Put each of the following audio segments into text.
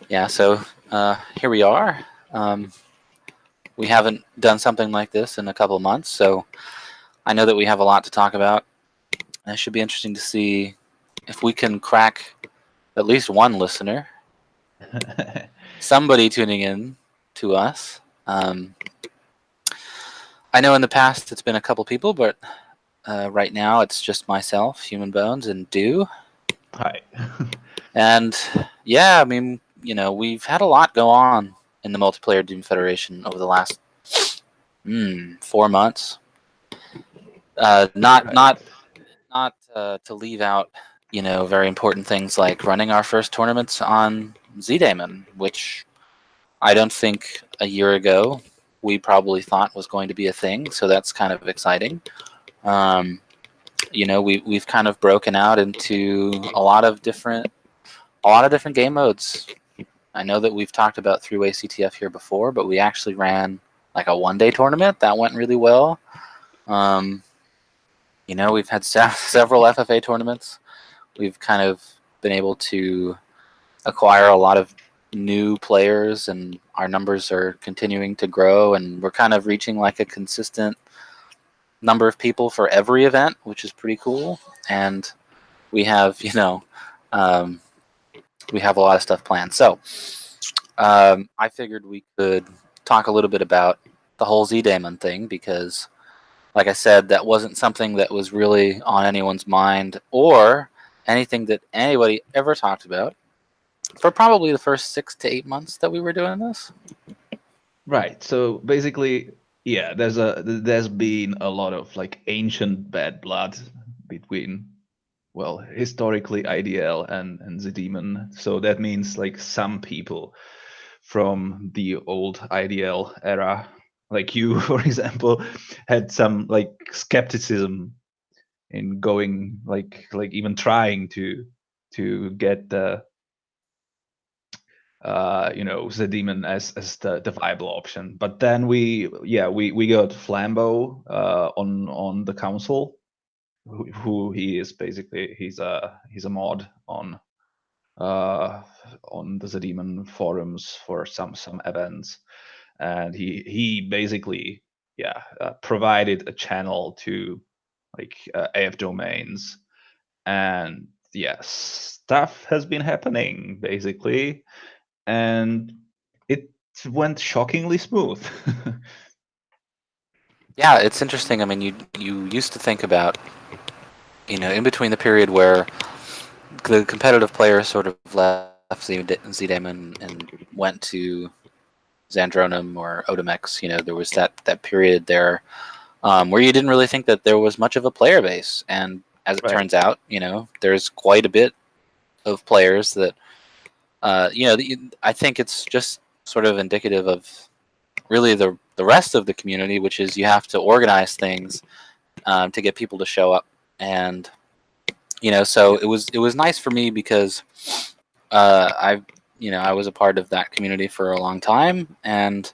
Yeah, so here we are. Um, we haven't done something like this in a couple of months, so I know that we have a lot to talk about. And it should be interesting to see if we can crack at least one listener, somebody tuning in to us. I know in the past it's been a couple people, but right now it's just myself, Human Bones, and Do. Hi. And yeah, I mean, we've had a lot go on in the multiplayer Doom Federation over the last 4 months. Uh, not Right. not not to leave out, very important things like running our first tournaments on Z-Daemon, which I don't think a year ago we probably thought was going to be a thing. So that's kind of exciting. Um, we've kind of broken out into a lot of different game modes. I know that we've talked about three-way CTF here before, but we actually ran like a one-day tournament that went really well. Um, we've had several FFA tournaments. We've kind of been able to acquire a lot of new players, and our numbers are continuing to grow, and we're kind of reaching like a consistent number of people for every event, which is pretty cool. And we have, um, we have a lot of stuff planned. So I figured we could talk a little bit about the whole Z-Daemon thing because, like I said, that wasn't something that was really on anyone's mind or anything that anybody ever talked about for probably the first 6 to 8 months that we were doing this. Right. So basically, yeah, there's been a lot of like ancient bad blood between, well, historically IDL and the demon. So that means like some people from the old IDL era, like you, for example, had some like skepticism in going like even trying to get the demon as the viable option. But then we got Flambeau on the council, who he is basically he's a mod on the Demon forums for some events, and he basically provided a channel to like AF domains, and yes, stuff has been happening basically, and it went shockingly smooth. Yeah, it's interesting. I mean, you used to think about, in between the period where the competitive players sort of left Z-Daemon and went to Zandronum or Odomex, there was that period there where you didn't really think that there was much of a player base. And as it Right. turns out, there's quite a bit of players that, I think it's just sort of indicative of really the rest of the community, which is you have to organize things to get people to show up. And, so it was nice for me because I was a part of that community for a long time, and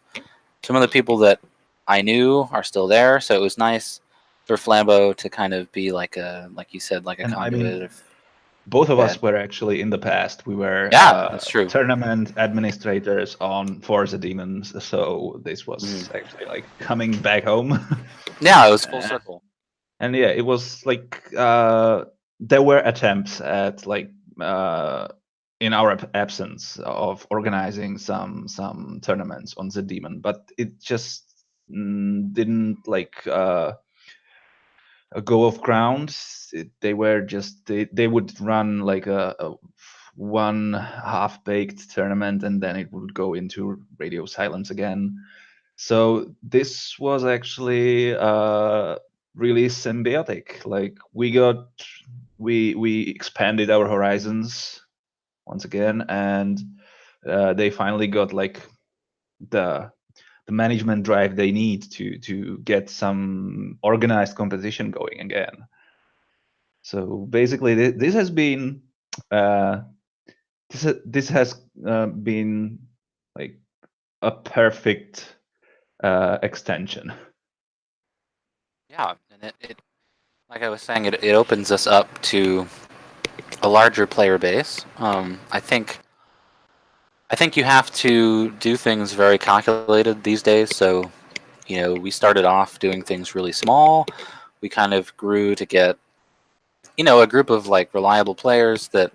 some of the people that I knew are still there. So it was nice for Flambeau to kind of be like you said, like a And I conduit mean, of. both of Go us ahead. were actually in the past. We were Yeah, that's true. tournament administrators on Forza Demons, so this was Mhm. actually like coming back home. Yeah, it was full Uh, circle. and yeah, it was like there were attempts at like uh, in our absence of organizing some tournaments on the Demon, but it just didn't like go off ground. They were just they would run like a one half baked tournament, and then it would go into radio silence again. So this was actually really symbiotic. Like we expanded our horizons once again, and they finally got like the the management drive they need to get some organized competition going again. So basically, this has been uh, this has been like a perfect extension. Yeah, and it like I was saying, it opens us up to a larger player base. I think I think you have to do things very calculated these days. So, we started off doing things really small. We kind of grew to get, a group of like reliable players that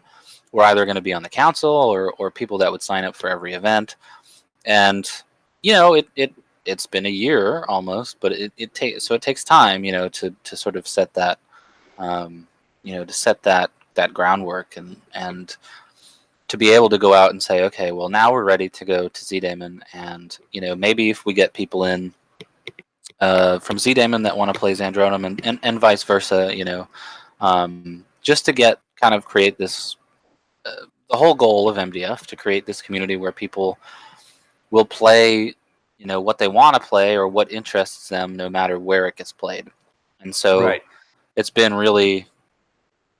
were either going to be on the council or people that would sign up for every event. And, it's been a year almost, but it takes time, to sort of set that, to set that groundwork and to be able to go out and say, okay, well, now we're ready to go to Z-Daemon, and maybe if we get people in from Z-Daemon that want to play Zandronum and vice versa, just to get kind of create this, the whole goal of MDF to create this community where people will play, what they want to play or what interests them, no matter where it gets played. And so Right. it's been really.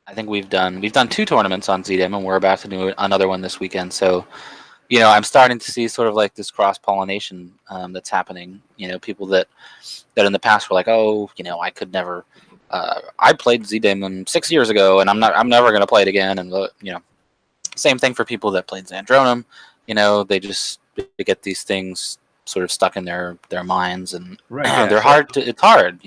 I think we've done 2 tournaments on Z-Daemon. We're about to do another one this weekend. So, I'm starting to see sort of like this cross pollination that's happening. People that in the past were like, oh, I could never. I played Z-Daemon 6 years ago, and I'm never going to play it again. And same thing for people that played Zandronum. They get these things sort of stuck in their minds, and Right. Yeah. they're So hard to. It's hard,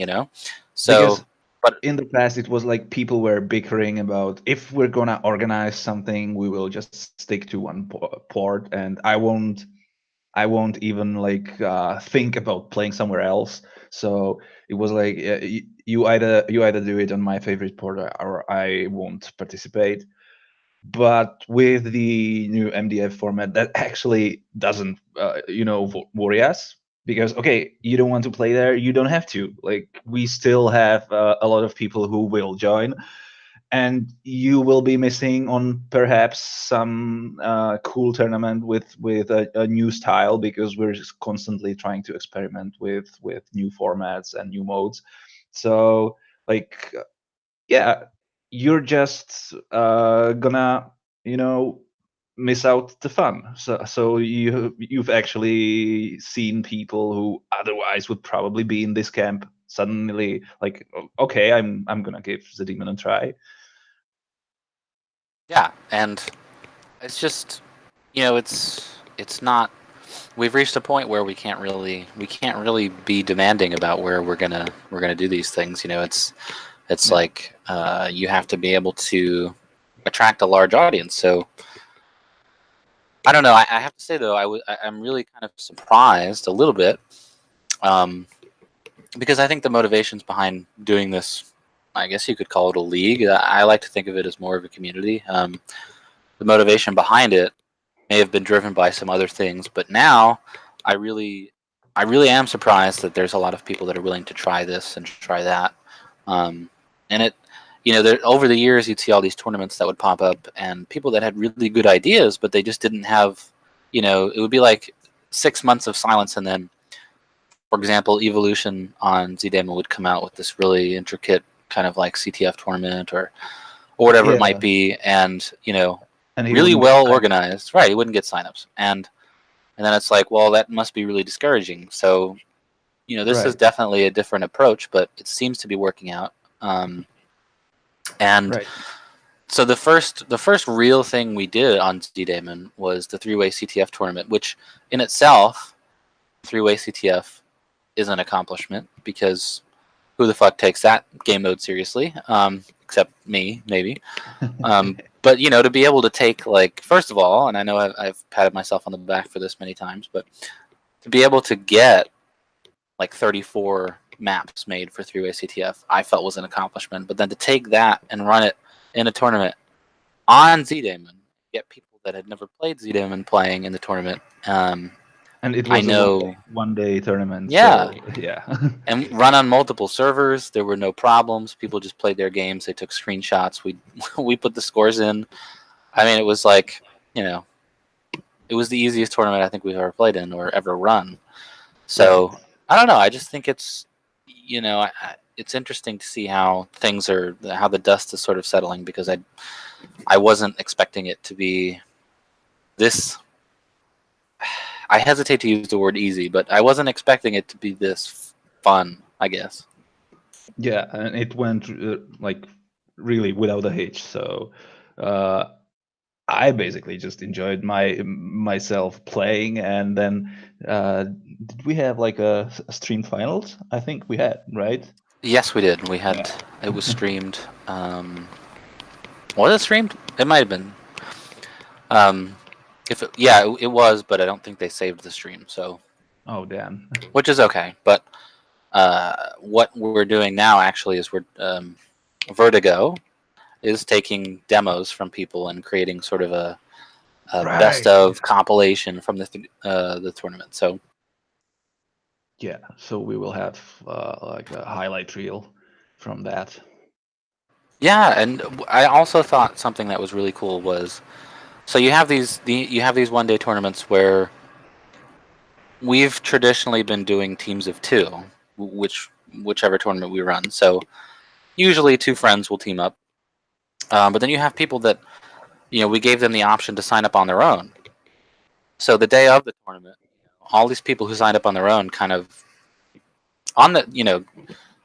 So, because but in the past it was like people were bickering about if we're gonna organize something, we will just stick to one port, and I won't even like think about playing somewhere else. So it was like you either do it on my favorite port or I won't participate. But with the new MDF format, that actually doesn't worry us, because okay, you don't want to play there, you don't have to. Like, we still have a lot of people who will join, and you will be missing on perhaps some cool tournament with a new style, because we're just constantly trying to experiment with new formats and new modes. So like, yeah, you're just gonna miss out the fun. So you've actually seen people who otherwise would probably be in this camp suddenly like, okay, I'm gonna give the demon a try. yeah, and it's just, it's not. We've reached a point where we can't really be demanding about where we're gonna do these things. It's Yeah. like you have to be able to attract a large audience. So I don't know. I have to say though, I'm really kind of surprised a little bit, um, because I think the motivations behind doing this, I guess you could call it a league. I like to think of it as more of a community. The motivation behind it may have been driven by some other things, but now I really, I really am surprised that there's a lot of people that are willing to try this and try that. And over the years, you'd see all these tournaments that would pop up, and people that had really good ideas, but they just didn't have, it would be like 6 months of silence, and then, for example, Evolution on Z-Daemon would come out with this really intricate kind of like CTF tournament or whatever it might Yeah. be, and And he really wouldn't get well signed. organized. Right, he wouldn't get signups, and then it's like, well, that must be really discouraging. So this is Right. definitely a different approach, but it seems to be working out. And Right. so the first real thing we did on Z-Daemon was the three-way CTF tournament, which in itself, three-way CTF is an accomplishment, because who the fuck takes that game mode seriously? Except me, maybe. But to be able to take, like, first of all, and I know I've patted myself on the back for this many times, but to be able to get like 34 maps made for three-way CTF, I felt was an accomplishment. But then to take that and run it in a tournament on Z-Daemon, get people that had never played Z-Daemon playing in the tournament. And it I was a know, one day tournament, yeah, so yeah. and run on multiple servers. There were no problems. People just played their games. They took screenshots. We we put the scores in. I mean, it was like, you know, it was the easiest tournament I think we've ever played in or ever run. Right. So I don't know. I just think it's, it's interesting to see how how the dust is sort of settling, because I wasn't expecting it to be this. I hesitate to use the word easy, but I wasn't expecting it to be this fun, I guess. Yeah, and it went like really without a hitch. So uh I basically just enjoyed myself playing, and then did we have like a stream finals? I think we had, right? Yes, we did. We had it was streamed. Was it streamed? It might have been. If it was, but I don't think they saved the stream. So, Oh damn. which is okay. But what we're doing now actually is we're Vertigo is taking demos from people and creating sort of a best of compilation from the tournament. So yeah, so we will have like a highlight reel from that. yeah, and I also thought something that was really cool was so you have these 1-day tournaments where we've traditionally been doing teams of 2, whichever tournament we run. So usually 2 friends will team up, but then you have people that we gave them the option to sign up on their own. So the day of the tournament, all these people who signed up on their own kind of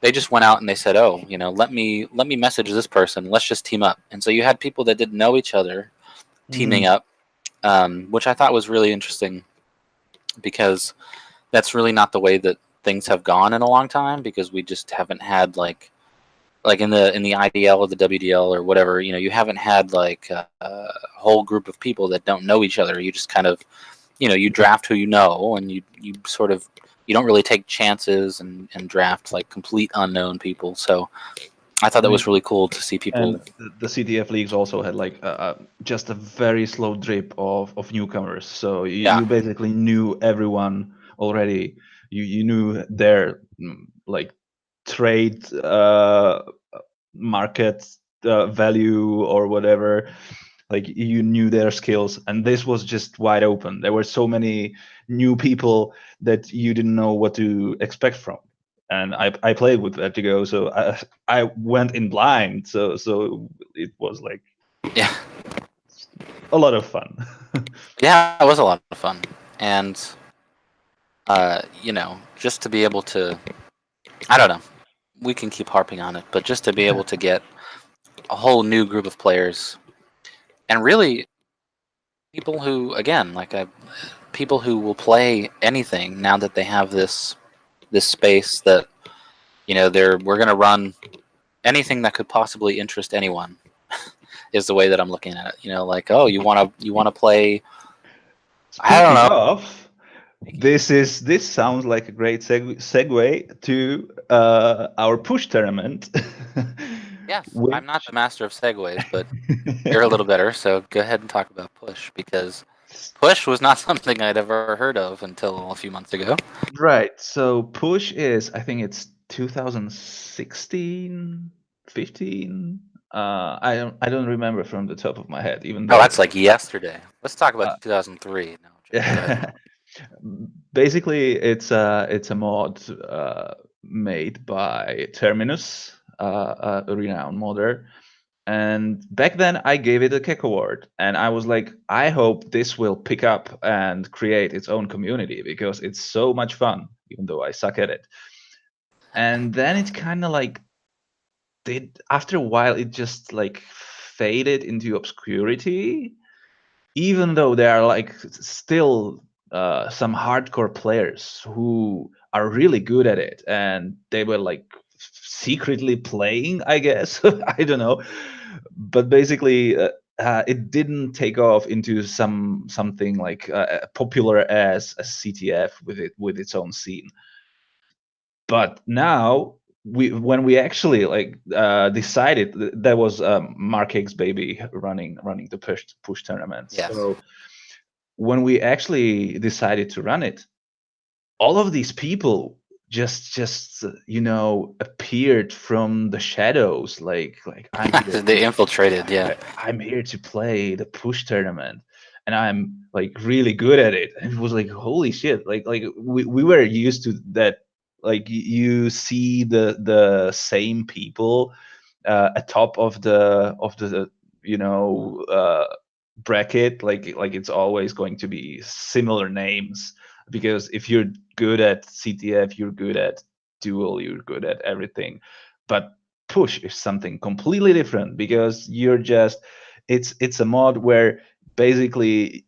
they just went out and they said, oh, let me message this person, let's just team up. And so you had people that didn't know each other teaming up, which I thought was really interesting, because that's really not the way that things have gone in a long time, because we just haven't had like in the IDL or the WDL or whatever, you haven't had like a whole group of people that don't know each other. You just kind of you draft who you know, and you sort of you don't really take chances and draft like complete unknown people. So I thought that was really cool to see people. And the CTF leagues also had like just a very slow drip of newcomers. So you basically knew everyone already. You knew their like trade market value or whatever. Like you knew their skills, and this was just wide open. There were so many new people that you didn't know what to expect from. And I played with Vertigo, so I went in blind. So it was like a lot of fun. Yeah, it was a lot of fun, and just to be able to, I don't know, we can keep harping on it, but just to be able to get a whole new group of players, and really people who, again, people who will play anything now that they have this space that we're going to run anything that could possibly interest anyone. is the way that I'm looking at it. Like, oh, you want to play. I don't know. This sounds like a great segue to our push tournament. Yes, I'm not the master of segues, but you're a little better. So go ahead and talk about push, because push was not something I'd ever heard of until a few months ago. Right. So push is, I think it's 2016, 15. I don't remember from the top of my head. Even though that's like yesterday. Let's talk about 2003. No, basically, it's a mod made by Terminus, a renowned modder. And back then, I gave it a Keck Award, and I was like, I hope this will pick up and create its own community, because it's so much fun, even though I suck at it. And then it kind of like after a while, it just like faded into obscurity, even though there are like still some hardcore players who are really good at it, and they were like secretly playing, I guess. I don't know, but basically it didn't take off into something like popular as a CTF with its own scene. But now when we actually like decided, that was Mark Higgs baby running the push tournament. Yes. So when we actually decided to run it, all of these people just appeared from the shadows, like I'm here. They infiltrated. Yeah, I'm here to play the push tournament, and I'm like really good at it. And it was like, holy shit, like we were used to that. Like you see the same people atop of the bracket, like it's always going to be similar names, because if you're good at CTF, you're good at duel, you're good at everything. But push is something completely different, because you're just it's a mod where basically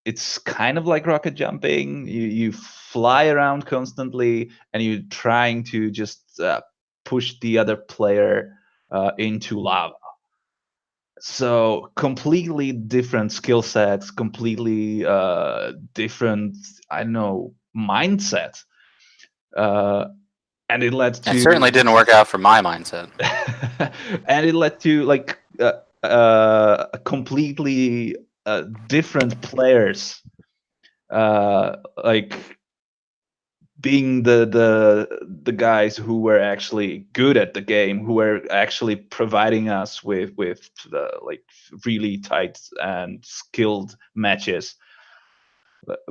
it's kind of like rocket jumping. You fly around constantly, and you're trying to just push the other player into lava. So completely different skill sets, completely different, I don't know, mindset. And it led It to certainly didn't work out for my mindset. and it led to like completely different players, like being the guys who were actually good at the game, who were actually providing us with like really tight and skilled matches.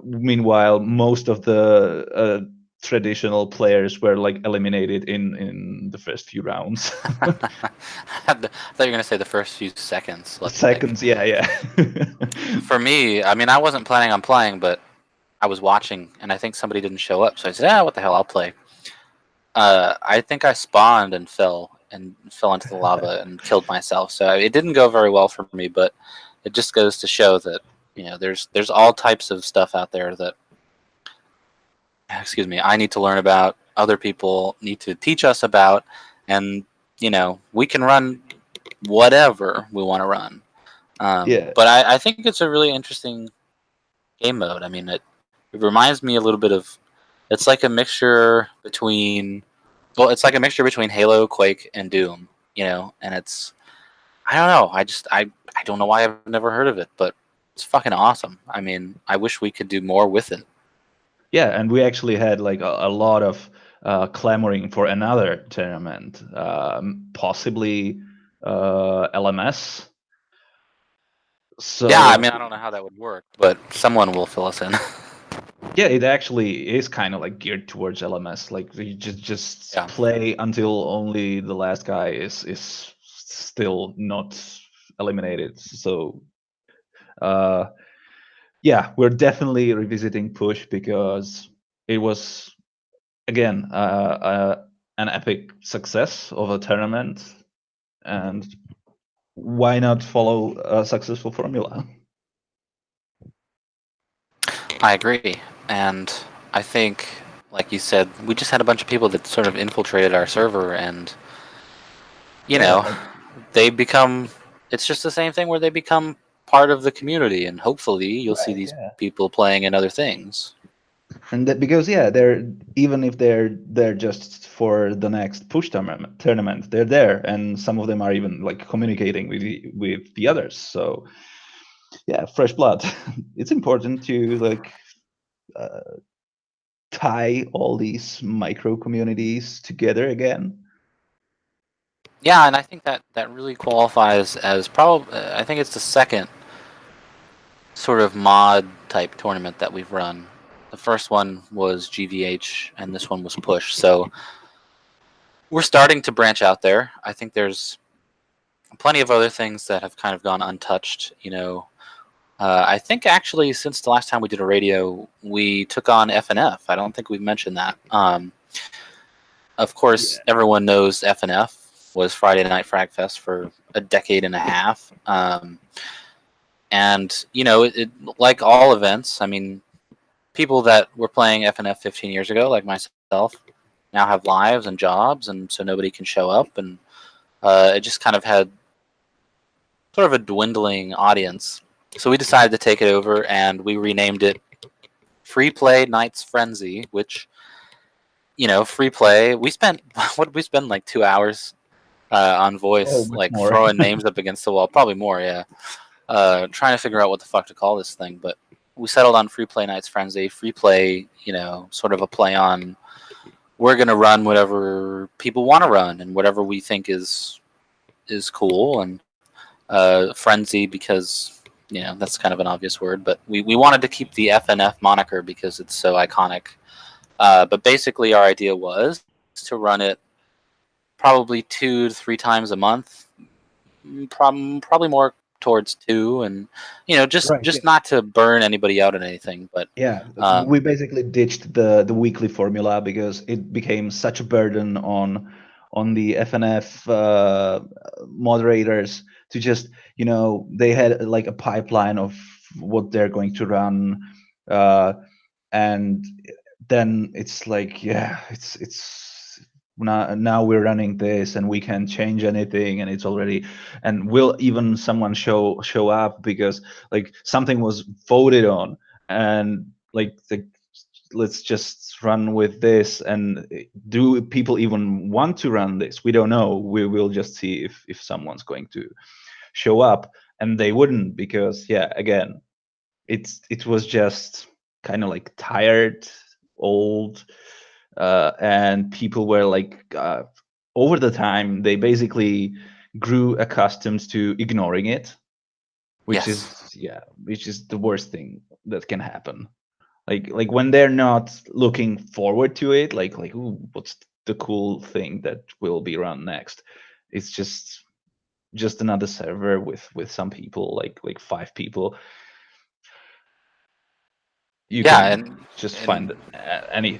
Meanwhile, most of the traditional players were like eliminated in the first few rounds. I thought you were gonna say the first few seconds. Seconds, yeah. For me, I mean, I wasn't planning on playing, but I was watching, and I think somebody didn't show up, so I said, "Ah, what the hell? I'll play." I think I spawned and fell into the lava and killed myself. So it didn't go very well for me, but it just goes to show that there's all types of stuff out there that, excuse me, I need to learn about. Other people need to teach us about, and we can run whatever we want to run. Yeah. But I think it's a really interesting game mode. I mean, it reminds me a little bit of. It's like a mixture between. Well, it's like a mixture between Halo, Quake, and Doom. And it's. I don't know. I don't know why I've never heard of it, but it's fucking awesome. I mean, I wish we could do more with it. Yeah, and we actually had like a lot of clamoring for another tournament, possibly LMS. So Yeah, I mean, I don't know how that would work, but someone will fill us in. yeah, it actually is kind of like geared towards LMS. Like you just Yeah. play until only the last guy is still not eliminated. So yeah, we're definitely revisiting Push because it was again an epic success of a tournament, and why not follow a successful formula? I agree. And I think, like you said, we just had a bunch of people that sort of infiltrated our server, and, Yeah, they become. It's just the same thing where they become part of the community, and hopefully you'll see right, these yeah. people playing in other things. And that, because yeah, they're even if they're just for the next push tournament, they're there, and some of them are even like communicating with the others. So yeah, fresh blood. It's important to like tie all these micro communities together again. Yeah, and I think that really qualifies as probably. I think it's the second sort of mod type tournament that we've run. The first one was GVH, and this one was Push. So we're starting to branch out there. I think there's plenty of other things that have kind of gone untouched. I think actually since the last time we did a radio, we took on FNF. I don't think we've mentioned that. Of course, everyone knows FNF was Friday Night Frag Fest for a decade and a half. And like all events, I mean, people that were playing FNF 15 years ago, like myself, now have lives and jobs, and so nobody can show up, and it just kind of had sort of a dwindling audience. So we decided to take it over, and we renamed it Free Play Knights Frenzy, which, free play. We spent, what did we spend, like 2 hours on voice, Much like more. throwing names up against the wall. Probably more, yeah. Trying to figure out what the fuck to call this thing, but we settled on Free Play Knights Frenzy. Free play, sort of a play on we're going to run whatever people want to run and whatever we think is cool, and frenzy because that's kind of an obvious word, but we wanted to keep the FNF moniker because it's so iconic. But basically our idea was to run it probably 2 to 3 times a month, probably more towards 2, and just Right, yeah. not to burn anybody out on anything, but Yeah, we basically ditched the weekly formula because it became such a burden on the FNF moderators to just, they had like a pipeline of what they're going to run, and then it's like, yeah, it's now we're running this and we can't change anything, and it's already, and will even someone show up because like something was voted on, and like let's just run with this. And do people even want to run this? We don't know. We will just see if someone's going to show up. And they wouldn't, because yeah, again, it was just kind of like tired, old, and people were like, over the time they basically grew accustomed to ignoring it, which Yes. is the worst thing that can happen. Like when they're not looking forward to it, like ooh, what's the cool thing that will be run next? It's just another server with some people, like 5 people. You Yeah, can just and find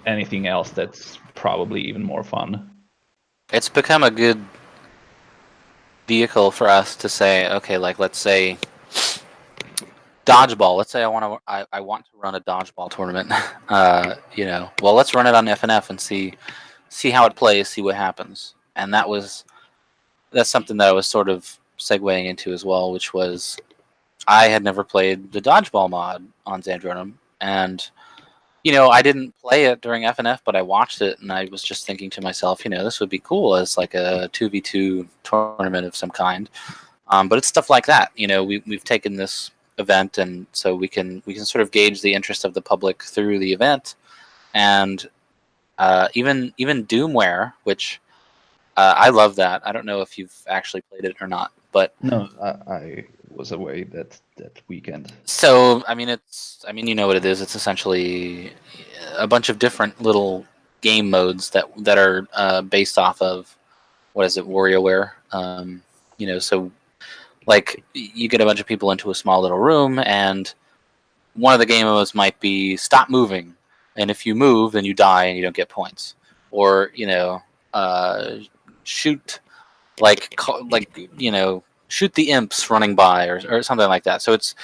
anything else that's probably even more fun. it's become a good vehicle for us to say, okay, like let's say dodgeball. Let's say I want to run a dodgeball tournament. Well, let's run it on FNF and see how it plays, see what happens. And that's something that I was sort of segueing into as well, which was I had never played the dodgeball mod on Zandronum, and I didn't play it during FNF, but I watched it, and I was just thinking to myself, this would be cool as like a 2v2 tournament of some kind. But it's stuff like that. We've taken this event, and so we can sort of gauge the interest of the public through the event, and even Doomware, which I love that. I don't know if you've actually played it or not, but No, I was away that weekend. so I mean, you know what it is. It's essentially a bunch of different little game modes that are based off of what is it, WarioWare. So like you get a bunch of people into a small little room, and one of the game modes might be stop moving, and if you move, then you die and you don't get points, or shoot like shoot the imps running by, or something like that. So it's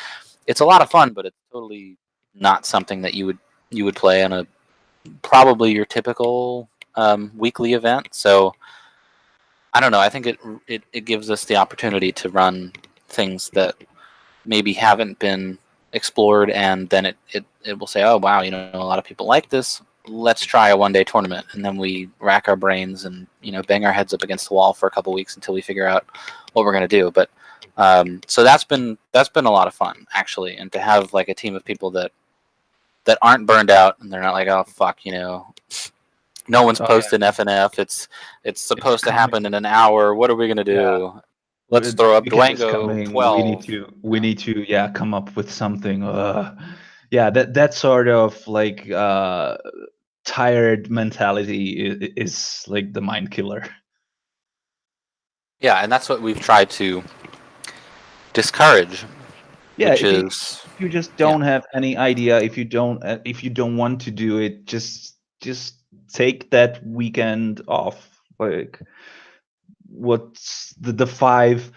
a lot of fun, but it's totally not something that you would play on a probably your typical weekly event. So I don't know. I think it gives us the opportunity to run things that maybe haven't been explored, and then it will say, oh wow, a lot of people like this. Let's try a one-day tournament, and then we rack our brains and bang our heads up against the wall for a couple weeks until we figure out what we're going to do. But so that's been a lot of fun, actually, and to have like a team of people that aren't burned out, and they're not like, oh fuck, no one's posting FNF. It's supposed to happen in an hour. What are we gonna do? Yeah. Let's throw up Weekend is Dwango coming. 12. We need to come up with something. Yeah, that sort of like tired mentality is like the mind killer. Yeah, and that's what we've tried to discourage. Yeah, Which if you just don't have any idea, if you don't want to do it, just take that weekend off. Like, what's the 5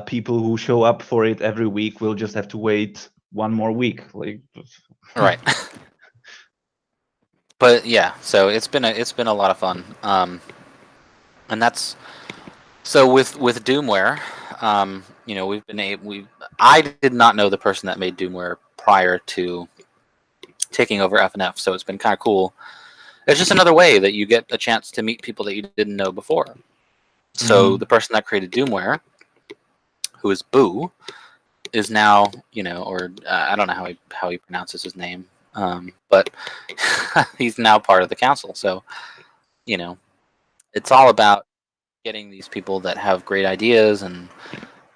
people who show up for it every week will just have to wait one more week, like. right. But yeah, so it's been a lot of fun, and that's so with Doomware. I did not know the person that made Doomware prior to taking over FNF, so it's been kind of cool. It's just another way that you get a chance to meet people that you didn't know before. So the person that created Doomware, who is Boo, is now, or I don't know how he pronounces his name, but he's now part of the council. So, it's all about getting these people that have great ideas and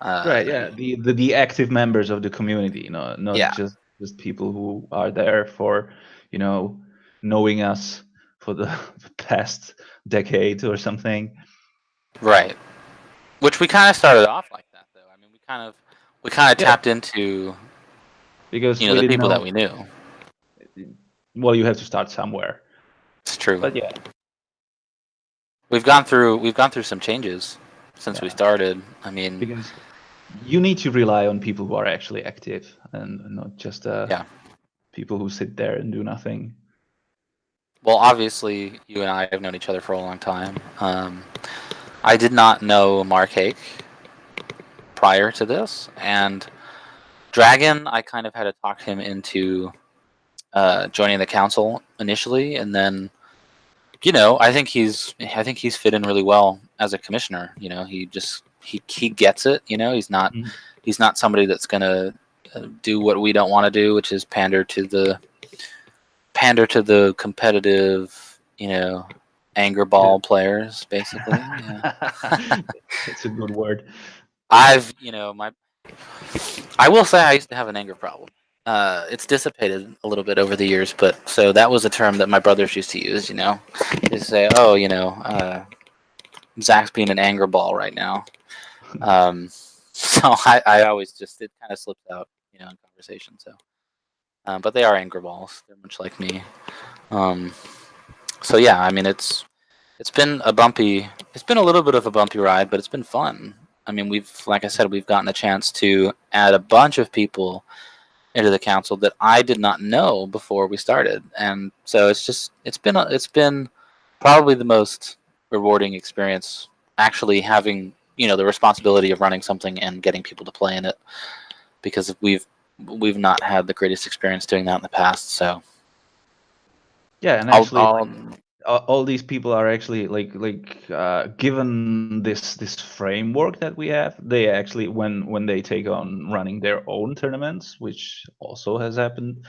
Right, yeah, the active members of the community, not yeah, just people who are there for knowing us for the past decade or something. right. Which we kind of started off like that, though. I mean, we kind of Yeah. tapped into Because we the didn't people know. that we knew. Well, you have to start somewhere. It's true. But yeah, We've gone through some changes since we Yeah. started. I mean, because you need to rely on people who are actually active and not just Yeah. people who sit there and do nothing. Well, obviously, you and I have known each other for a long time. I did not know Mark Hake prior to this, and Dragon, I kind of had to talk him into joining the council initially, and then I think he's fit in really well as a commissioner. He gets it. Mhm. He's not somebody that's gonna do what we don't want to do, which is pander to the competitive, anger ball players, basically. Yeah. That's a good word. I've, my I will say I used to have an anger problem. It's dissipated a little bit over the years, but so that was a term that my brothers used to use. They say, "Oh, Zach's being an anger ball right now." So I always just it kind of slips out, in conversation. So, but they are anger balls. They're much like me. Um, so yeah, I mean it's been it's been a little bit of a bumpy ride, but it's been fun. I mean, like I said, we've gotten a chance to add a bunch of people into the council that I did not know before we started, and so it's been probably the most rewarding experience actually having the responsibility of running something and getting people to play in it, because we've not had the greatest experience doing that in the past. So Yeah, and actually, I'll all these people are actually given this framework that we have. They actually, when they take on running their own tournaments, which also has happened,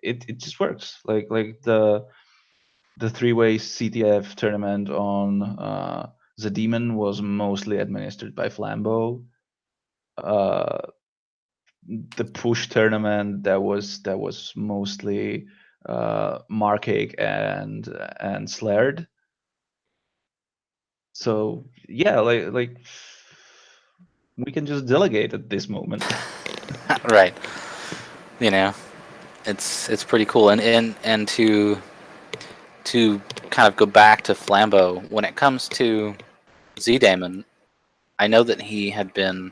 it just works. Like the three-way CTF tournament on the Demon was mostly administered by Flambeau. Uh, the push tournament that was mostly Markake and Slared. So yeah, like we can just delegate at this moment. right. You know, it's pretty cool, and to kind of go back to Flambeau when it comes to Z Damon. I know that he had been.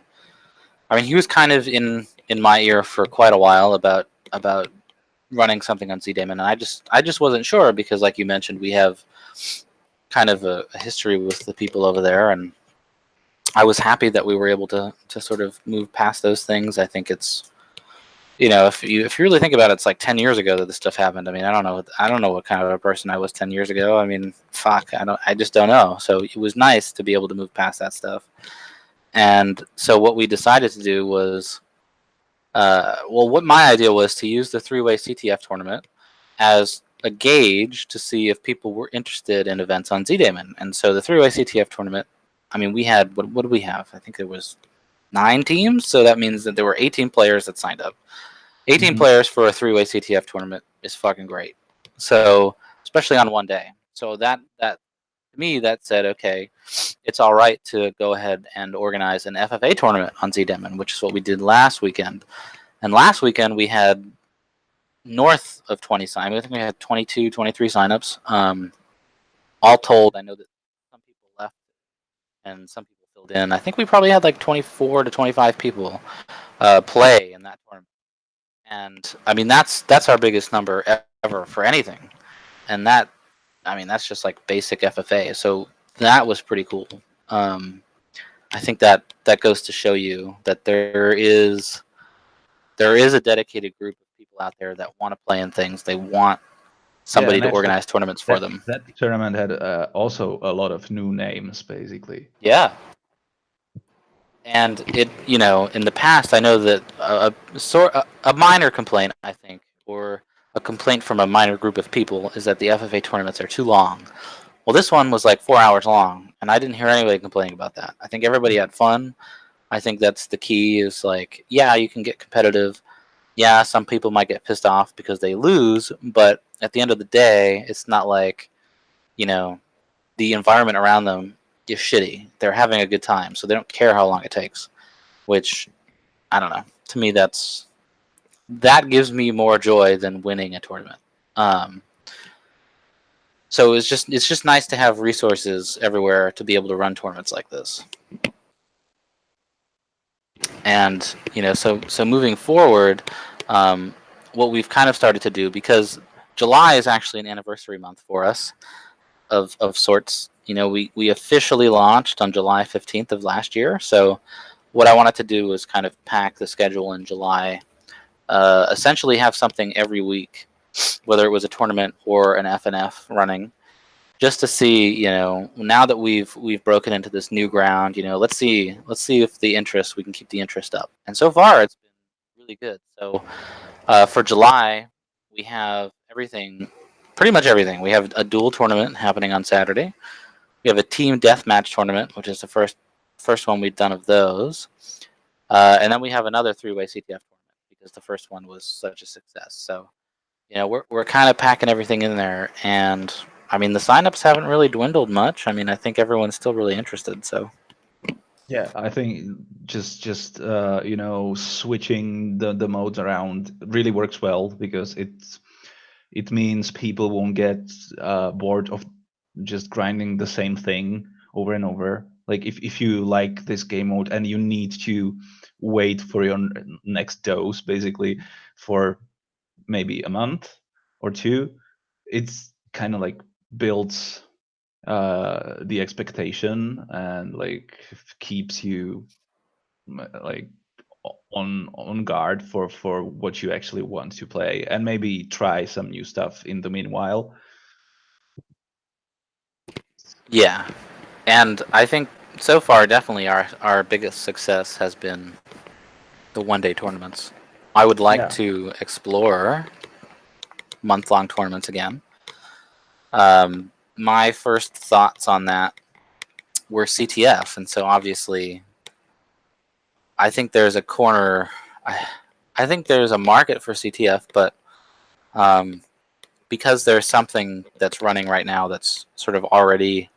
I mean, he was kind of in my ear for quite a while about running something on Z Damon, and I just wasn't sure because, like you mentioned, we have kind of a history with the people over there, and I was happy that we were able to sort of move past those things. I think it's if you really think about it, it's like 10 years ago that this stuff happened. I mean, I don't know what kind of a person I was 10 years ago. I mean, fuck, I just don't know. So it was nice to be able to move past that stuff. And so what we decided to do was, well, what my idea was to use the three-way CTF tournament as a gauge to see if people were interested in events on Z-Daemon. And so the three-way CTF tournament, I mean, we had, what did we have? I think it was 9 teams. So that means that there were 18 players that signed up. 18 Mhm. players for a three-way CTF tournament is fucking great. So, especially on one day. So that to me that said, okay, it's all right to go ahead and organize an FFA tournament on Z-Demon, which is what we did last weekend. And last weekend we had north of 20 sign. I think we had 22, 23 signups. All told, I know that some people left and some people filled in. I think we probably had like 24 to 25 people play in that tournament. And I mean that's our biggest number ever for anything. And I mean that's just like basic FFA. So that was pretty cool. Um, I think that goes to show you that there is a dedicated group of people out there that want to play in things. They want Yeah, somebody and to actually, organize tournaments for that them. that tournament had also a lot of new names, basically. Yeah. And in the past, I know that a minor complaint, I think, or a complaint from a minor group of people is that the FFA tournaments are too long. Well, this one was like 4 hours long, and I didn't hear anybody complaining about that. I think everybody had fun. I think that's the key. Is like, yeah, you can get competitive. Yeah, some people might get pissed off because they lose, but at the end of the day, it's not like you know the environment around them is shitty. They're having a good time, so they don't care how long it takes. Which I don't know. To me, that gives me more joy than winning a tournament. Um, so it's just nice to have resources everywhere to be able to run tournaments like this. And so moving forward, what we've kind of started to do, because July is actually an anniversary month for us of sorts. We officially launched on July 15th of last year. So what I wanted to do was kind of pack the schedule in July, essentially have something every week, whether it was a tournament or an FNF running, just to see, now that we've broken into this new ground, let's see if we can keep the interest up. And so far, it's been really good. So for July, we have everything, pretty much everything. We have a dual tournament happening on Saturday. We have a team deathmatch tournament, which is the first one we've done of those, and then we have another three-way CTF tournament because the first one was such a success. So we're kind of packing everything in there, and I mean the signups haven't really dwindled much. I mean I think everyone's still really interested. So Yeah, I think just switching the modes around really works well, because it means people won't get bored of just grinding the same thing over and over. Like if you like this game mode and you need to wait for your next dose basically for maybe a month or two, it's kind of like builds the expectation and like keeps you like on guard for what you actually want to play, and maybe try some new stuff in the meanwhile. yeah, and I think so far definitely our biggest success has been the one-day tournaments. I would like Yeah. to explore month-long tournaments again. My first thoughts on that were CTF, and so obviously I think there's a corner. I think there's a market for CTF, but um, because there's something that's running right now that's sort of already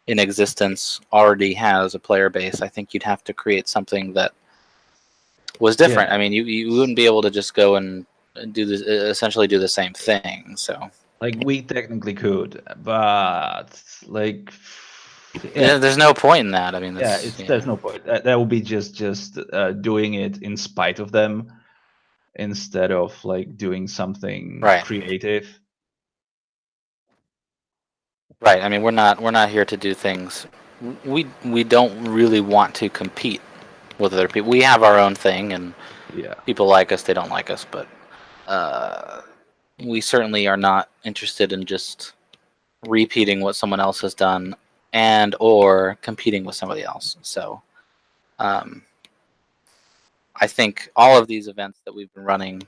in existence, already has a player base, I think you'd have to create something that was different. Yeah. I mean, you wouldn't be able to just go and do this, essentially do the same thing. So Like we technically could, but like there's no point in that. I mean, there's no point. That would be just doing it in spite of them, instead of like doing something right, creative. right. I mean, we're not here to do things. We don't really want to compete with other people. We have our own thing, and Yeah. people like us, they don't like us, but uh, we certainly are not interested in just repeating what someone else has done and or competing with somebody else. So um, I think all of these events that we've been running,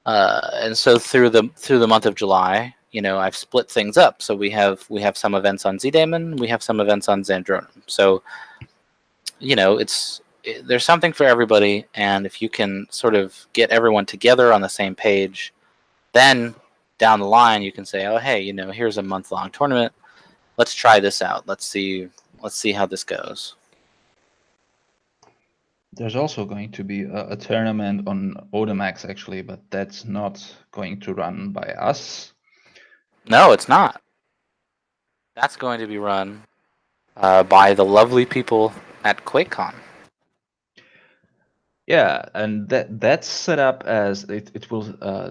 and so through the month of July, I've split things up. So we have some events on Z-Daemon, we have some events on Zandronum. So there's something for everybody, and if you can sort of get everyone together on the same page, then down the line you can say, oh hey, here's a month-long tournament. Let's try this out. Let's see how this goes. There's also going to be a tournament on Odemax actually, but that's not going to run by us. No, it's not. That's going to be run by the lovely people at QuakeCon. Yeah, and that's set up as it will.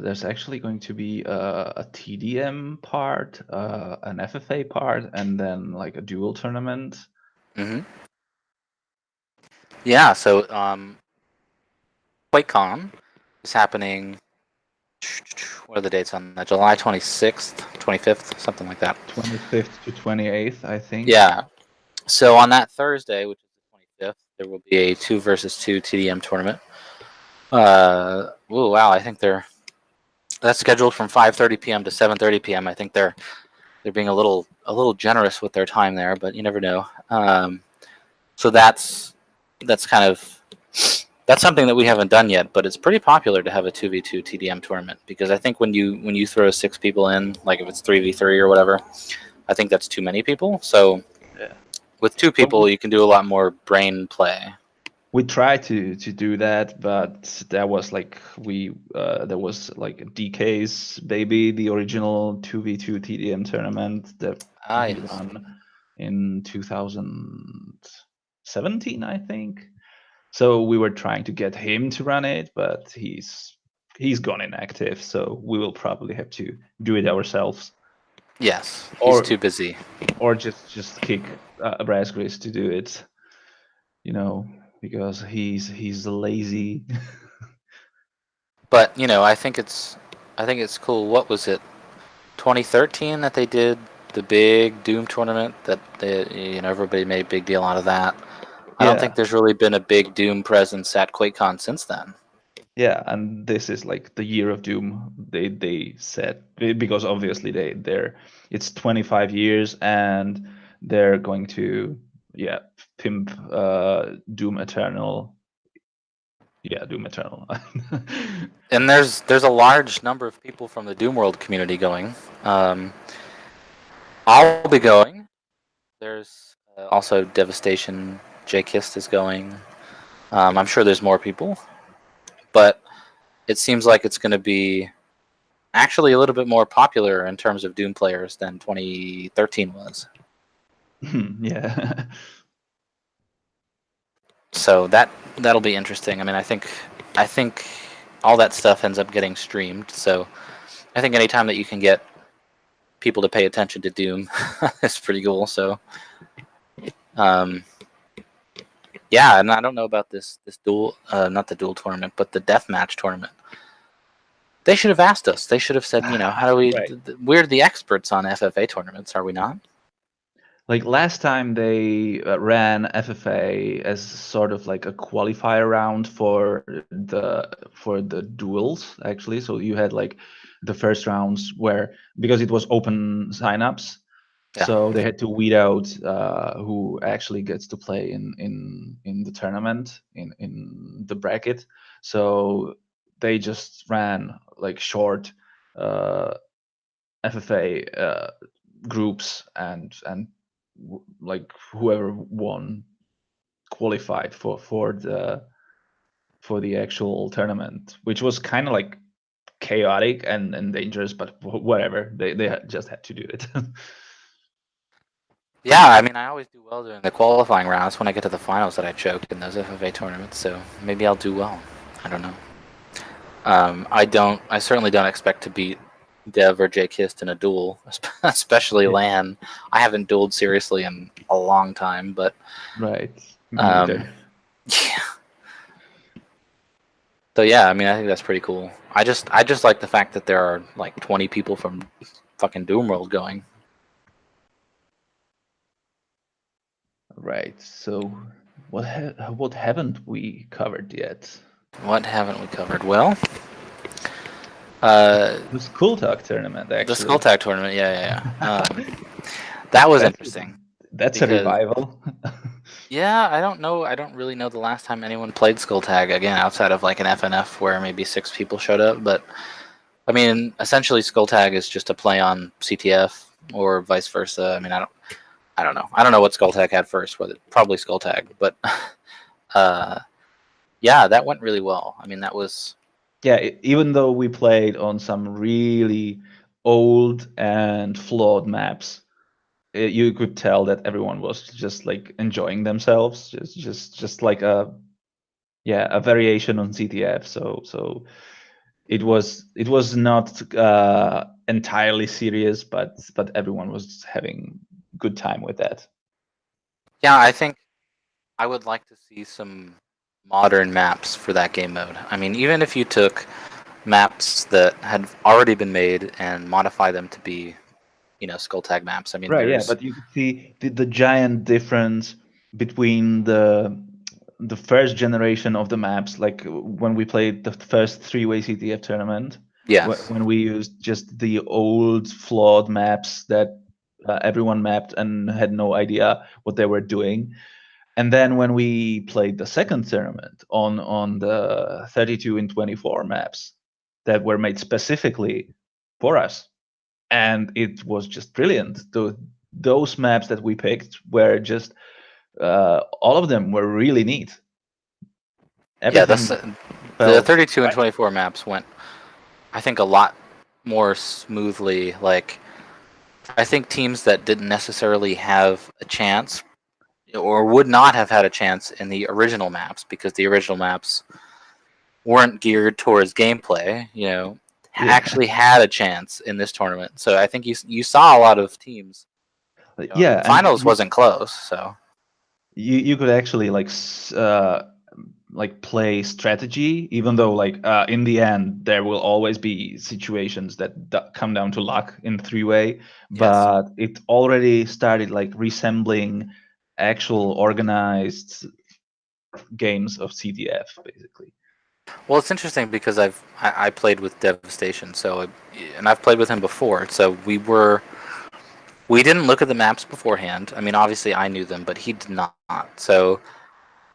There's actually going to be a TDM part, an FFA part, and then like a dual tournament. hmm Yeah, so QuakeCon is happening. What are the dates on that? July 26th, 25th, something like that. 25th to 28th, I think. Yeah. So on that Thursday, which is the 25th, there will be a 2 versus 2 TDM tournament. Oh wow! I think that's scheduled from 5:30 p.m. to 7:30 p.m. I think they're being a little generous with their time there, but you never know. So that's kind of something that we haven't done yet, but it's pretty popular to have a 2v2 TDM tournament, because I think when you throw 6 people in, like if it's 3v3 or whatever, I think that's too many people. So Yeah. with 2 people, you can do a lot more brain play. We tried to do that, but that was like there was like DK's Baby, the original 2v2 TDM tournament that he Yes. won in 2017, I think. So we were trying to get him to run it, but he's gone inactive. So we will probably have to do it ourselves, Yes, he's too busy. or just kick Brasgris to do it. Because he's lazy. But I think it's cool. What was it? 2013 that they did the big Doom tournament that everybody made a big deal out of that. I don't think there's really been a big Doom presence at QuakeCon since then. Yeah, and this is like the year of Doom. They said, because obviously it's 25 years and they're going to pimp Doom Eternal. Yeah, Doom Eternal. And there's a large number of people from the Doom World community going. I'll be going. There's also Devastation. J-Kist is going. I'm sure there's more people, but it seems like it's going to be actually a little bit more popular in terms of Doom players than 2013 was. Yeah. So that'll be interesting. I mean, I think all that stuff ends up getting streamed. So I think anytime that you can get people to pay attention to Doom is pretty cool. So yeah, and I don't know about this duel, not the duel tournament, but the deathmatch tournament. They should have asked us. They should have said, how do we? Right. We're the experts on FFA tournaments, are we not? Like last time they ran FFA as sort of like a qualifier round for the duels, actually. So you had like the first rounds where, because it was open signups, so they had to weed out who actually gets to play in the tournament, in the bracket. So they just ran like short FFA groups, and like whoever won qualified for the actual tournament, which was kind of like chaotic and dangerous, but whatever, they just had to do it. Yeah, I mean, I always do well during the qualifying rounds. When I get to the finals that I choke in those FFA tournaments, so maybe I'll do well. I don't know. I certainly don't expect to beat Dev or J-Kist in a duel, especially LAN. I haven't dueled seriously in a long time, but Right. Me neither. yeah. So yeah, I mean, I think that's pretty cool. I just like the fact that there are like 20 people from fucking Doom World going. Right. So what haven't we covered yet? What haven't we covered? Well, the Skulltag tournament, actually. The Skulltag tournament, yeah. That was interesting. That's a revival. Yeah, I don't know. I don't really know the last time anyone played Skulltag again outside of like an FNF where maybe 6 people showed up. But I mean, essentially, Skulltag is just a play on CTF or vice versa. I mean, I don't know. I don't know what Skulltag had first. Probably Skulltag, but yeah, that went really well. I mean, that was. Yeah, even though we played on some really old and flawed maps, you could tell that everyone was just like enjoying themselves, just like a variation on CTF. So it was not entirely serious, but everyone was having good time with that. Yeah, I think I would like to see some modern maps for that game mode. I mean, even if you took maps that had already been made and modify them to be, Skulltag maps. I mean, right, yeah, but you can see the giant difference between the first generation of the maps, like when we played the first 3-way CTF tournament. Yes. When we used just the old flawed maps that everyone mapped and had no idea what they were doing. And then when we played the second tournament on the 32 and 24 maps that were made specifically for us, and it was just brilliant. Those maps that we picked were just all of them were really neat. Everything the 32 and 24 maps went, I think, a lot more smoothly. Like, I think teams that didn't necessarily have a chance or would not have had a chance in the original maps, because the original maps weren't geared towards gameplay, actually had a chance in this tournament. So I think you saw a lot of teams. Yeah, and Finals wasn't close, so you could actually like play strategy, even though in the end there will always be situations that come down to luck in three-way, but it already started like resembling actual organized games of CTF, basically. Well, it's interesting because I played with Devastation, and I've played with him before. So we didn't look at the maps beforehand. I mean, obviously I knew them, but he did not. So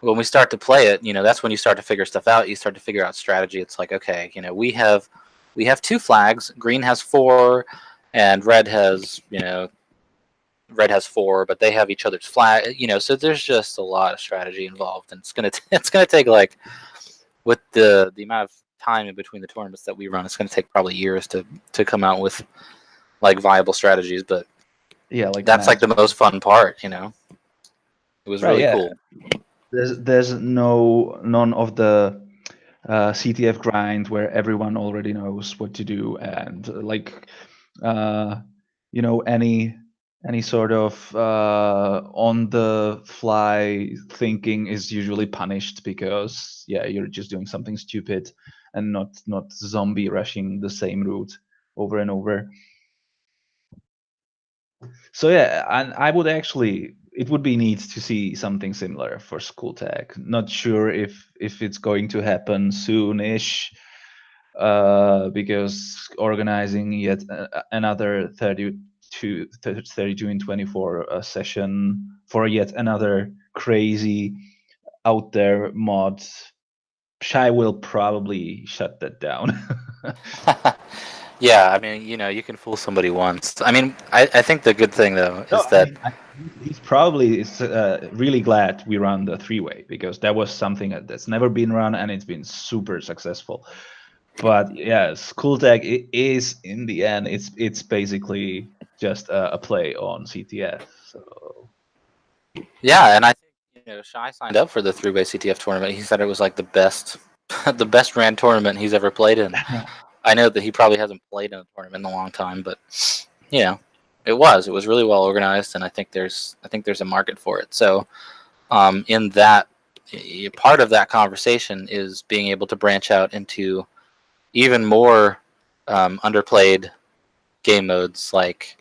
when we start to play it, that's when you start to figure stuff out. You start to figure out strategy. It's like, okay, we have 2 flags. Green has 4, and red has 4, but they have each other's flag. So there's just a lot of strategy involved, and it's gonna take, like, with the amount of time in between the tournaments that we run, it's gonna take probably years to come out with like viable strategies. But yeah, like that's like the most fun part. It was really cool. There's none of the CTF grind where everyone already knows what to do, and any sort of on the fly thinking is usually punished, because you're just doing something stupid and not zombie rushing the same route over and over. So and I would actually, it would be neat to see something similar for Skulltag. Not sure if it's going to happen soonish, because organizing yet another 32 in 24 session for yet another crazy out there mod, Shy will probably shut that down. Yeah, I mean, you can fool somebody once. I mean, I think the good thing though is that he's probably really glad we run the three-way, because that was something that's never been run and it's been super successful. But yeah, Skulltag is, in the end, it's basically just a play on CTF. So yeah, and I think Shy signed up for the 3-way CTF tournament. He said it was like the best the best ran tournament he's ever played in. I know that he probably hasn't played in a tournament in a long time, but it was really well organized, and I think there's a market for it. So in that, part of that conversation is being able to branch out into even more underplayed game modes. Like,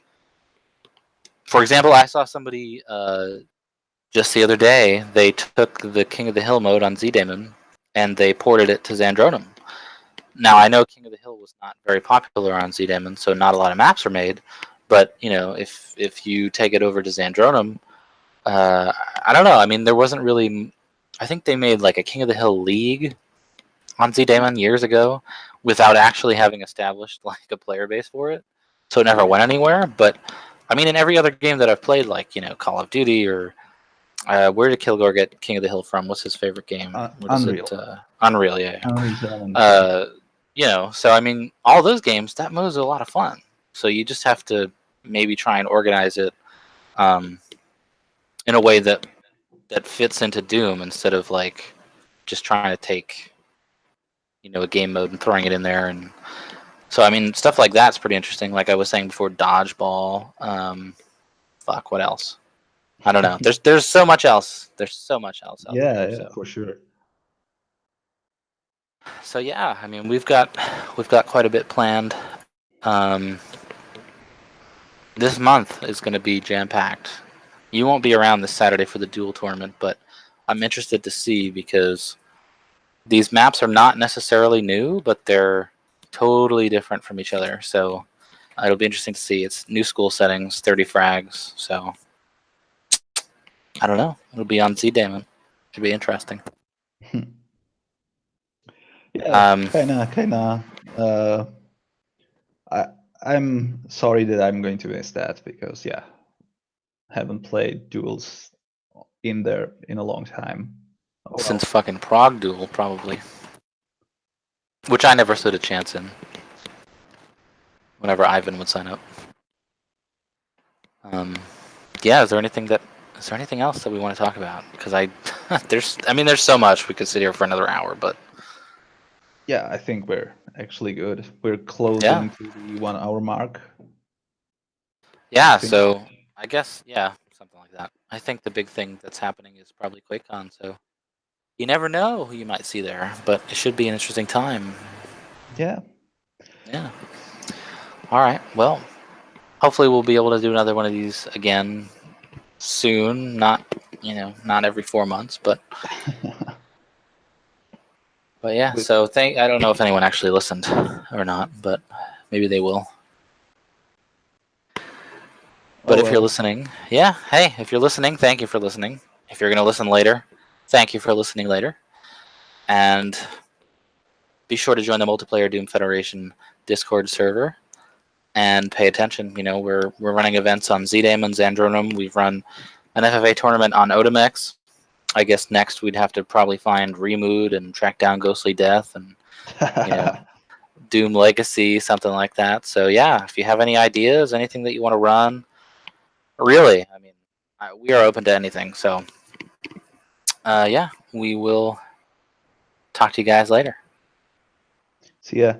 for example, I saw somebody just the other day, they took the King of the Hill mode on Z-Daemon and they ported it to Zandronum. Now, I know King of the Hill was not very popular on Z-Daemon, so not a lot of maps are made. But if you take it over to Zandronum, I don't know. I mean, there wasn't really. I think they made like a King of the Hill League on Z-Daemon years ago without actually having established like a player base for it, so it never went anywhere. But I mean, in every other game that I've played, like Call of Duty or where did Kilgore get King of the Hill from? What's his favorite game? Unreal. Unreal, yeah. Unreal So I mean, all those games, that mode is a lot of fun. So you just have to maybe try and organize it in a way that fits into Doom, instead of like just trying to take a game mode and throwing it in there. And so I mean, stuff like that's pretty interesting. Like I was saying before, dodgeball. What else? I don't know. There's so much else. There's so much else out there. Yeah, for sure. So yeah, I mean, we've got quite a bit planned. This month is going to be jam-packed. You won't be around this Saturday for the duel tournament, but I'm interested to see, because these maps are not necessarily new, but they're totally different from each other. So it'll be interesting to see. It's new school settings, 30 frags. So I don't know. It'll be on Z-Daemon. Should be interesting. Yeah, kinda. I'm sorry that I'm going to miss that, because I haven't played duels in there in a long time. Since fucking Prague Duel, probably. Which I never stood a chance in. Whenever Ivan would sign up. Yeah, is there anything that Is there anything else that we want to talk about? Because there's so much we could sit here for another hour, but Yeah, I think we're actually good. We're closing to the 1 hour mark. yeah. think- So I guess something like that. I think the big thing that's happening is probably QuakeCon. So you never know who you might see there, but it should be an interesting time. Yeah. Yeah. All right. Well, hopefully we'll be able to do another one of these again soon. Not not every 4 months, but yeah. But- So I don't know if anyone actually listened or not, but maybe they will. But Oh, if you're well. listening, hey, if you're listening, thank you for listening. If you're going to listen later, thank you for listening later. And be sure to join the Multiplayer Doom Federation Discord server and pay attention. We're running events on ZDAMON and Zandronum. We've run an FFA tournament on Otomex. I guess next we'd have to probably find Remood and track down Ghostly Death and Doom Legacy, something like that. So yeah, if you have any ideas, anything that you want to run, really, we are open to anything. So yeah, we will talk to you guys later. See ya.